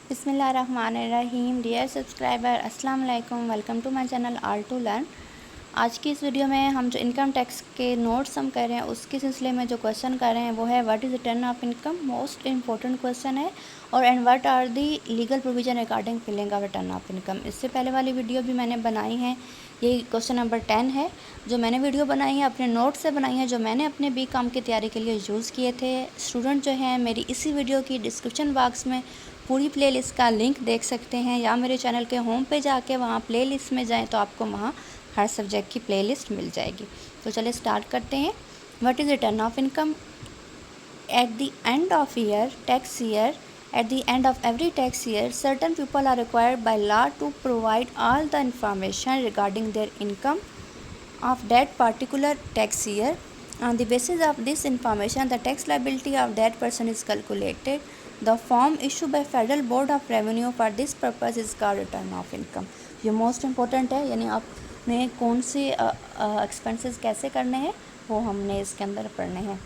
बिस्मिल्लाहिर्रहमानिर्रहीम। Dear subscriber, अस्सलाम वालेकुम। Welcome to my channel all to learn. आज की इस वीडियो में हम जो इनकम टैक्स के नोट्स हम कर रहे हैं उसके सिलसिले में जो क्वेश्चन कर रहे हैं वो है what is return of income. Most important question है। और and what are the legal provision regarding filing of return of income. इससे पहले वाली वीडियो भी मैंने बनाई है, ये क्वेश्चन नंबर 10 है जो मैंने वीडियो बनाई है अपने नोट से बनाई है, जो मैंने अपने बी कॉम की तैयारी के लिए यूज़ किए थे। स्टूडेंट जो हैं मेरी इसी वीडियो की डिस्क्रिप्शन बॉक्स में पूरी प्लेलिस्ट का लिंक देख सकते हैं, या मेरे चैनल के होम पे जाके वहाँ प्लेलिस्ट में जाएं तो आपको वहाँ हर सब्जेक्ट की प्लेलिस्ट मिल जाएगी। तो चलिए स्टार्ट करते हैं। What is return of income? At the end of year tax year, at the end of every tax year, certain people are required by law to provide all the information regarding their income of that particular tax year. On the basis of this information, the tax liability of that person is calculated. The form issued by Federal Board of Revenue for this purpose is called return of income. ये most important है, यानी आपने कौन से expenses कैसे करने हैं वो हमने इसके अंदर पढ़ने हैं।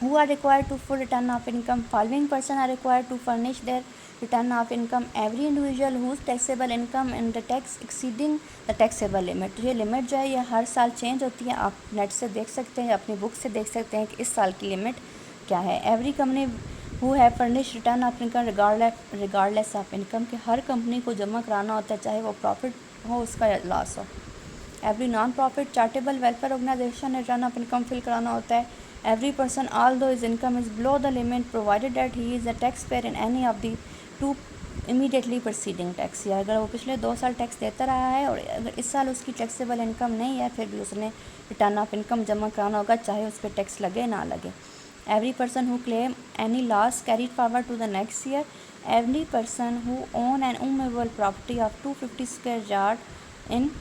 Who are required to full return of income? Following person are required to furnish their return of income. Every individual whose taxable income in the tax exceeding the taxable limit. ये लिमिट जो है ये हर साल change होती है, आप net से देख सकते हैं, अपनी बुक से देख सकते हैं कि इस साल की लिमिट क्या है। Every company who have furnished return of income regardless of income, कि हर कंपनी को जमा कराना होता है चाहे वो प्रॉफिट हो उसका या लॉस हो। Every non profit charitable welfare organisation return of income file कराना होता है। Every person, although his income is below the limit, provided that he is a taxpayer in any of the two immediately preceding tax year। अगर वो पिछले 2 साल tax देता रहा है और अगर इस साल उसकी टैक्सेबल इनकम नहीं है फिर भी उसने रिटर्न ऑफ इनकम जमा कराना होगा, चाहे उस पर टैक्स लगे ना लगे। Every person who claim any loss carried forward to the next year. Every person who own an immovable property of 250 square yard in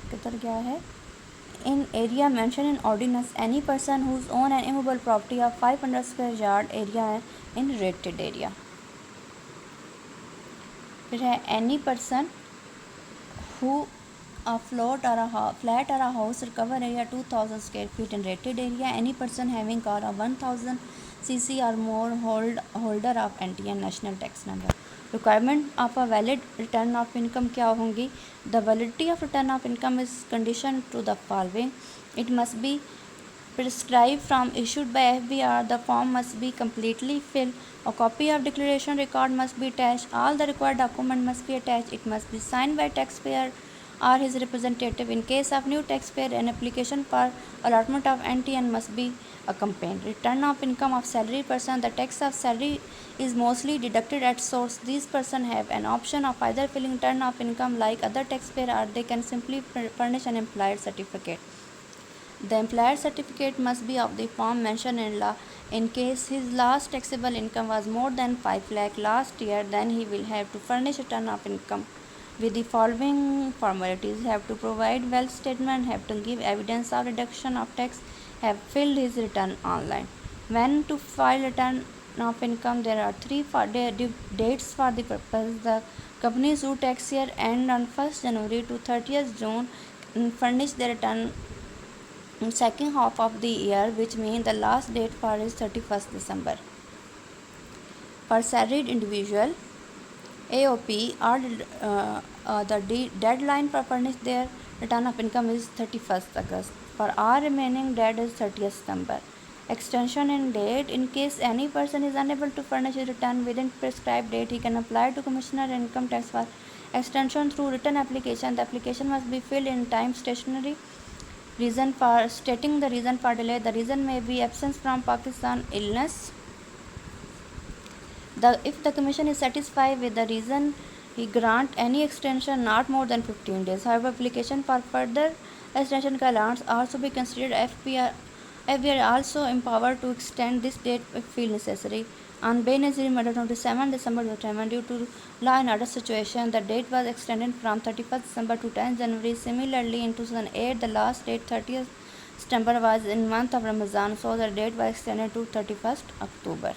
किधर गया है in area mentioned in ordinance. Any person whose own an immovable property of 500 square yard area in rated area. फिर है any person who a flat or a house recover area 2000 square feet in rated area. Any person having car of 1000 cc or more holder of NTN national tax number. Requirement of a valid return of income क्या होंगी? The validity of return of income is conditioned to the following. It must be prescribed from issued by FBR. The form must be completely filled. A copy of declaration record must be attached. All the required document must be attached. It must be signed by taxpayer or his representative. In case of new taxpayer, an application for allotment of NTN must be accompanied. Return of income of salary person. The tax of salary is mostly deducted at source. These person have an option of either filling return of income like other taxpayer, or they can simply furnish an employer certificate. The employer certificate must be of the form mentioned in law. In case his last taxable income was more than 5 lakh last year, then he will have to furnish return of income with the following formalities: have to provide wealth statement, have to give evidence of reduction of tax, have filled his return online. When to file return of income? There are 3 dates for the purpose. The companies whose tax year end on 1st January to 30th June furnish their return in second half of the year, which means the last date for is 31st December. For salaried individual AOP, the deadline for furnish their return of income is 31st August. For all remaining date is 30th September. Extension in date: in case any person is unable to furnish his return within prescribed date, he can apply to Commissioner Income Tax for extension through written application. The application must be filled in time stationery. Reason for stating the reason for delay: the reason may be absence from Pakistan, illness. If the commission is satisfied with the reason, he grant any extension not more than 15 days. However, application for further extension can also be considered. FBR also empowered to extend this date if feel necessary. On Benazir murder 27 December 2007, due to law and order situation, the date was extended from 31st December to 10th January. Similarly, in 2008, the last date 30th September was in month of Ramadan, so the date was extended to 31st October.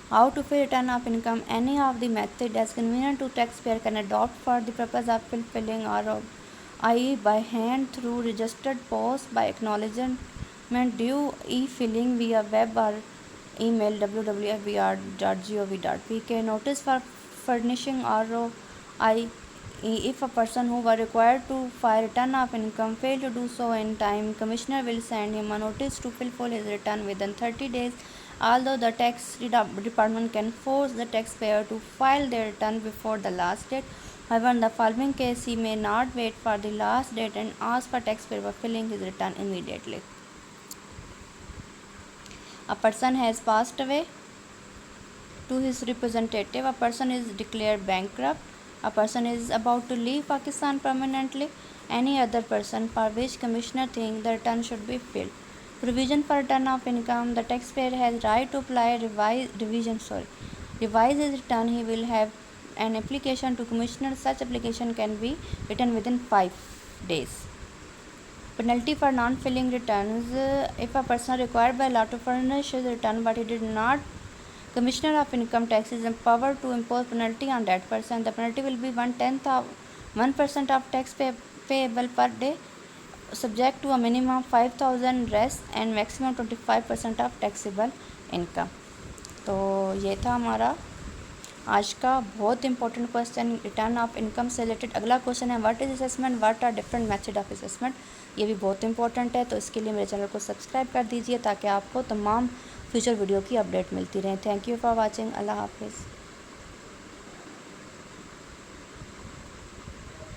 How to fill return of income? Any of the method as convenient to taxpayer can adopt for the purpose of filling, or i.e. by hand, through registered post, by acknowledgement due e-filing via web or email www.fbr.gov.pk. Notice for furnishing ROI. If a person who was required to file return of income failed to do so in time, Commissioner will send him a notice to fulfill his return within 30 days. Although the tax department can force the taxpayer to file their return before the last date, however, in the following case, he may not wait for the last date and ask for taxpayer for filling his return immediately. A person has passed away to his representative. A person is declared bankrupt. A person is about to leave Pakistan permanently. Any other person for which Commissioner thinks the return should be filled. Provision for return of income. The taxpayer has right to apply revise his return. He will have an application to Commissioner. Such application can be written within 5 days. Penalty for non-filling returns. If a person required by law to furnish his return but he did not, Commissioner of Income Tax is empowered to impose penalty on that person. The penalty will be 1% of tax payable per day, subject to a minimum of 5,000 res and maximum 25% of taxable income. तो ये था हमारा आज का बहुत important question return of income से related. अगला question है what is assessment, what are different method of assessment. ये भी बहुत इंपॉर्टेंट है, तो इसके लिए मेरे चैनल को सब्सक्राइब कर दीजिए ताकि आपको तमाम फ्यूचर वीडियो की अपडेट मिलती रहे। Thank you for watching. अल्लाह हाफिज़।